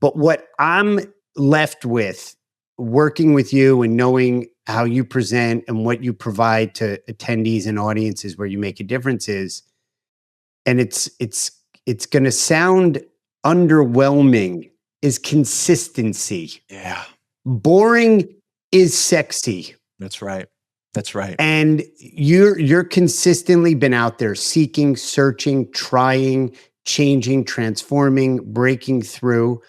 But what I'm left with working with you and knowing how you present and what you provide to attendees and audiences where you make a difference is, and it's going to sound underwhelming, is consistency. Yeah. Boring is sexy. That's right. That's right. And you're consistently been out there seeking, searching, trying, changing, transforming, breaking through.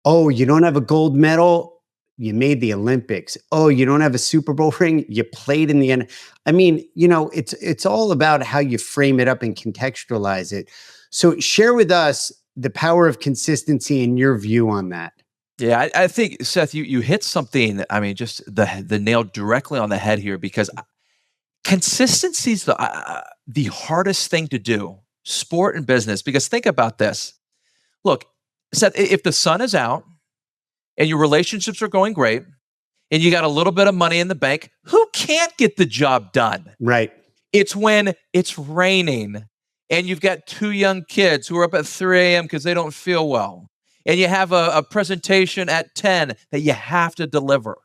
Oh, you don't have a gold medal? You made the Olympics. Oh, you don't have a Super Bowl ring? You played in the end. I mean, it's all about how you frame it up and contextualize it. So share with us the power of consistency and your view on that. Yeah, I think, Seth, you hit something, I mean, just the nail directly on the head here, because consistency is the hardest thing to do, sport and business, because think about this. Look, Seth, if the sun is out and your relationships are going great and you got a little bit of money in the bank, who can't get the job done? Right. It's when it's raining and you've got 2 young kids who are up at 3 a.m. because they don't feel well, and you have a presentation at 10 that you have to deliver,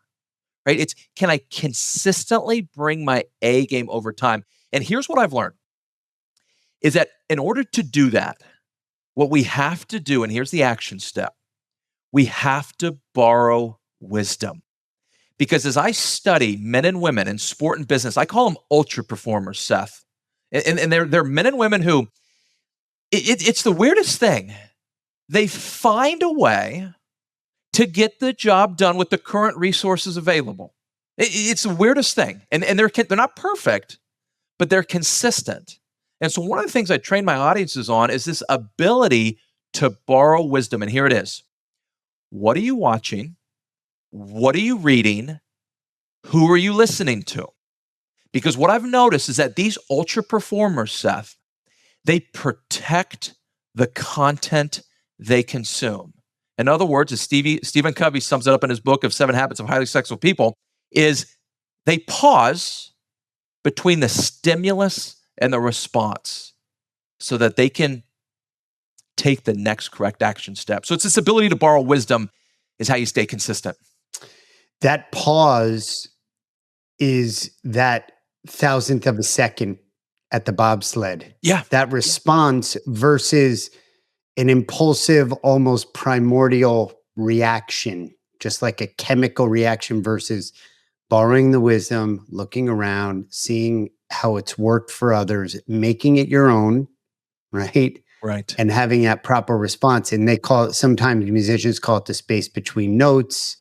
right? It's, can I consistently bring my A game over time? And here's what I've learned, is that in order to do that, what we have to do, and here's the action step, we have to borrow wisdom. Because as I study men and women in sport and business, I call them ultra performers, Seth. And they're men and women who, it's the weirdest thing. They find a way to get the job done with the current resources available. It's the weirdest thing. And they're not perfect, but they're consistent. And so one of the things I train my audiences on is this ability to borrow wisdom. And here it is. What are you watching? What are you reading? Who are you listening to? Because what I've noticed is that these ultra performers, Seth, they protect the content they consume. In other words, as Stephen Covey sums it up in his book of 7 Habits of Highly Successful People, is they pause between the stimulus and the response so that they can take the next correct action step. So it's this ability to borrow wisdom is how you stay consistent. That pause is that thousandth of a second at the bobsled. Yeah. That response versus an impulsive, almost primordial reaction, just like a chemical reaction versus borrowing the wisdom, looking around, seeing how it's worked for others, making it your own, right? Right. And having that proper response. And they call it, sometimes musicians call it the space between notes.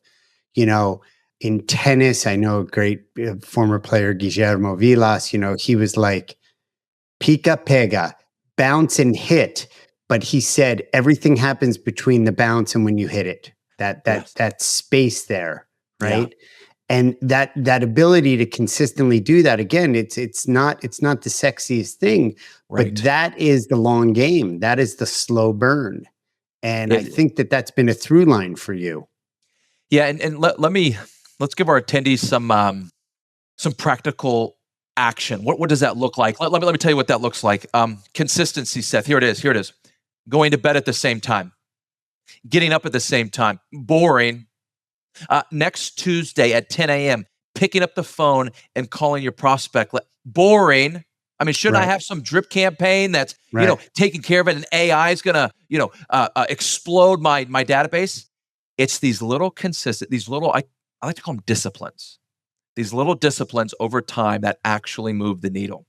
In tennis, I know a great former player, Guillermo Vilas, he was like, pica pega, bounce and hit. But he said everything happens between the bounce and when you hit it, that space there, right? Yeah. And that ability to consistently do that, again, it's not the sexiest thing, right, but that is the long game. That is the slow burn. And I think that's been a through line for you. Yeah, and let's give our attendees some practical action. What does that look like? Let me tell you what that looks like. Consistency, Seth. Here it is. Going to bed at the same time. Getting up at the same time. Boring. Next Tuesday at 10 a.m., picking up the phone and calling your prospect. Boring. I mean, shouldn't I have some drip campaign that's, taking care of it, and AI is going to, explode my database? It's these little consistent, I like to call them disciplines. These little disciplines over time that actually move the needle.